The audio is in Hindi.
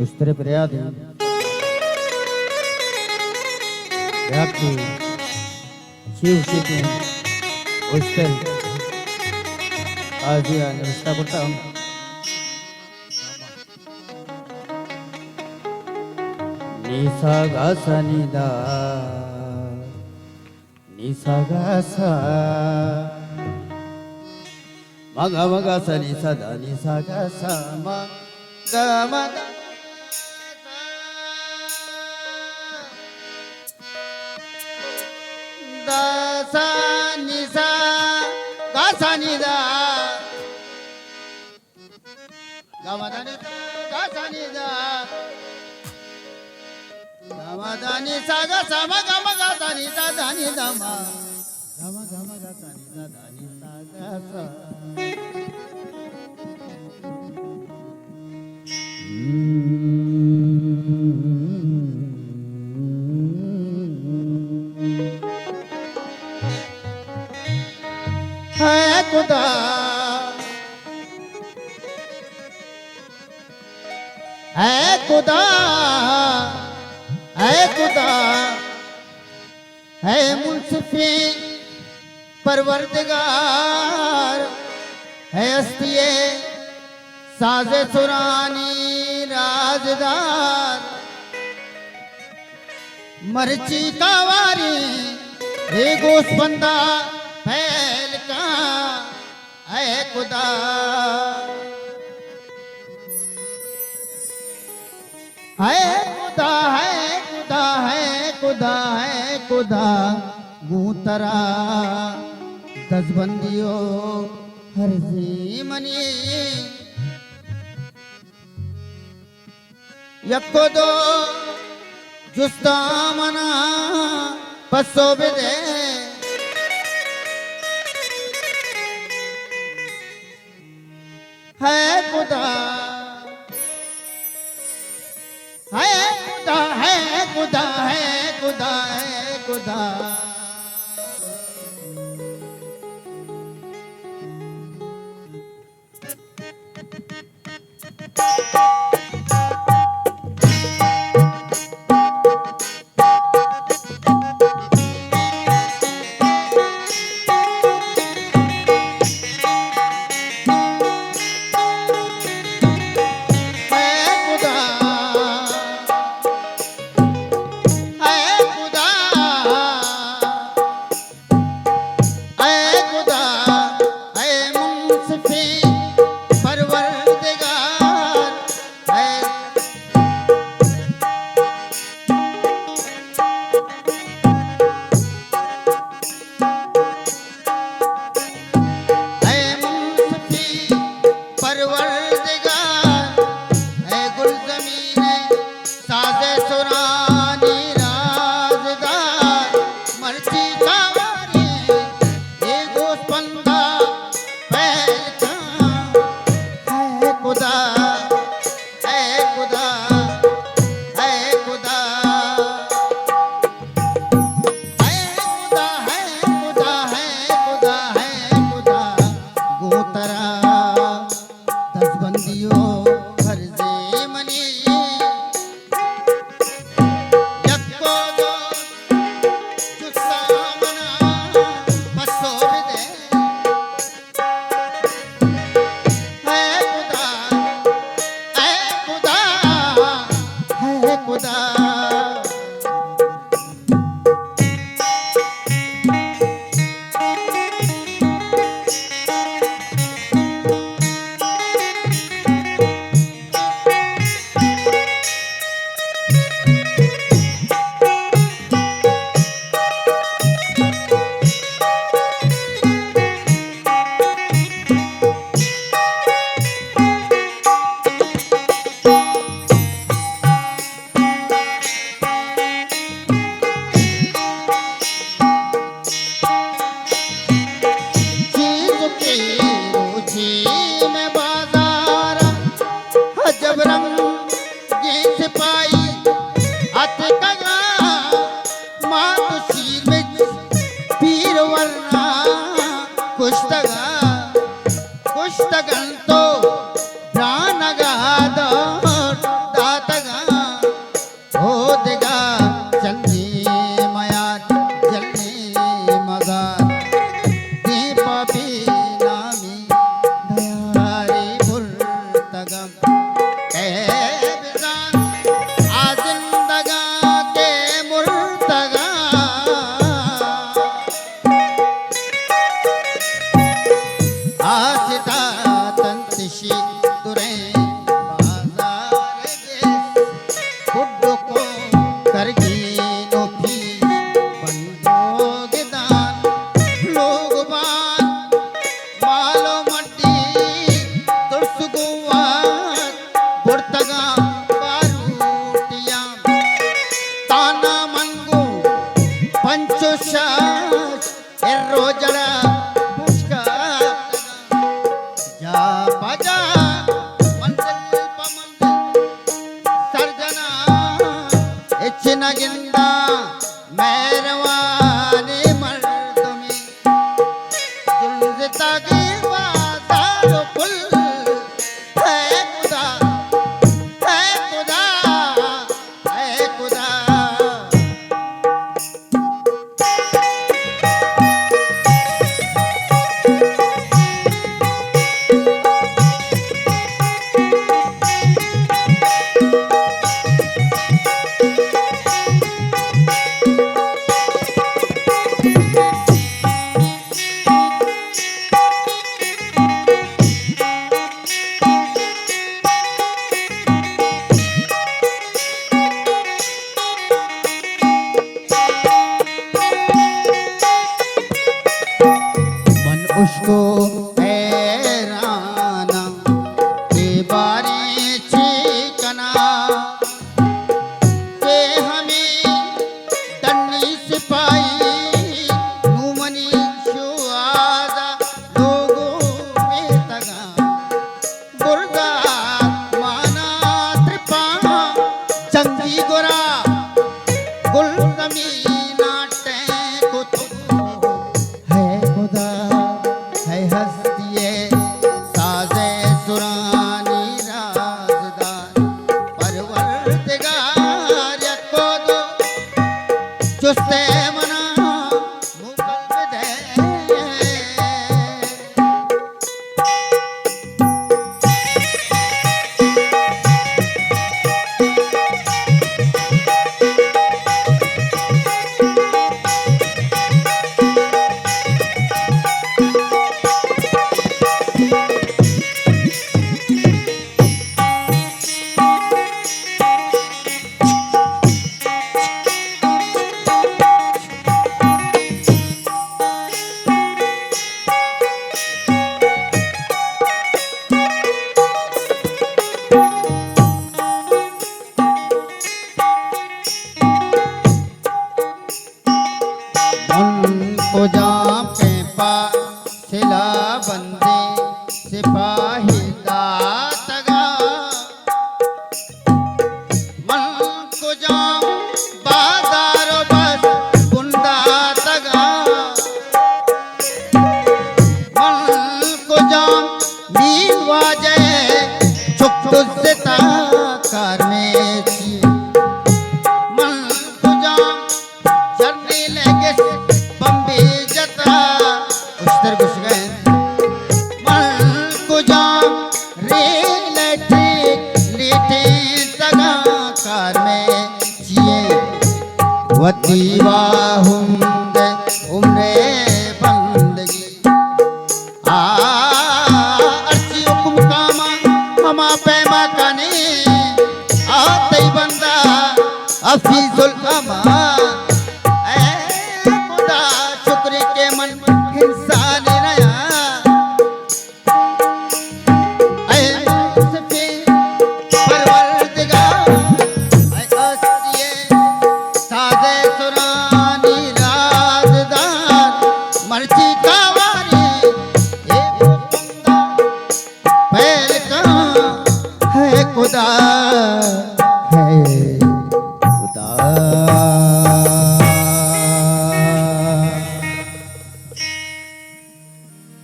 Ustere priyadi Yakti Shiv Shiti Ustel Azia Nista Putam Nisa Gasa Nida Nisa Gasa Maga Maga Sa Nisa Da Nisa Gasa Maga Maga Sa ni sa ga sa ni da ga ma da ni sa ga sa ni da ga ma da ni sa ga sa ma ga sa ni sa da ni da ma ga ma ga sa ni sa da ni sa ga sa है खुदा है खुदा है खुदा है मुंसिफी परवरदिगार है हस्तिये साज़े सुरानी राजदार मर्ची का वारी है गोश बंदा फैल का है खुदा है खुदा है खुदा है खुदा है खुदा गूतरा दसबंदियो हर मनी यक्को दो जुस्ता मना बसो बिदे है खुदा है खुदा है खुदा है खुदा है खुदा पुस्तकंतो प्राणगाद दात पजा मंजिल पमंजिल सर्जना इच्छिन गिंदा मेहरबानी मर्दमी जुल्जता की बाजार कुल है खुदा है खुदा है खुदा उसको हैराना के बारी छीकना के हमें तन्नी सिपाही नूमनी शुआदा लोगों में तगा बुर्गा माना त्रिपा जंगी गोरा गुल जमीना टैको है खुदा है हस्तिये साजे सुरानी राजदार परवरदिगार को दो चुस्ते मना मुकल दे को जाम पे पा सिला बंदे सिपाही दातगा मन को जाम बाजारो बस गुंडा तगा मन को जाम नील वाजे चुप से ताकार में छी मन को जाम जरने लगे बम्बे जता उस्तर घुस गए मन को जाम रे लेटे तगा कार में जिए वतीवा हुंदे उम्रे बंदगी अर्ची हुकुम कामा हमा पैमा कने आते बंदा हफीजुल अमा खुदा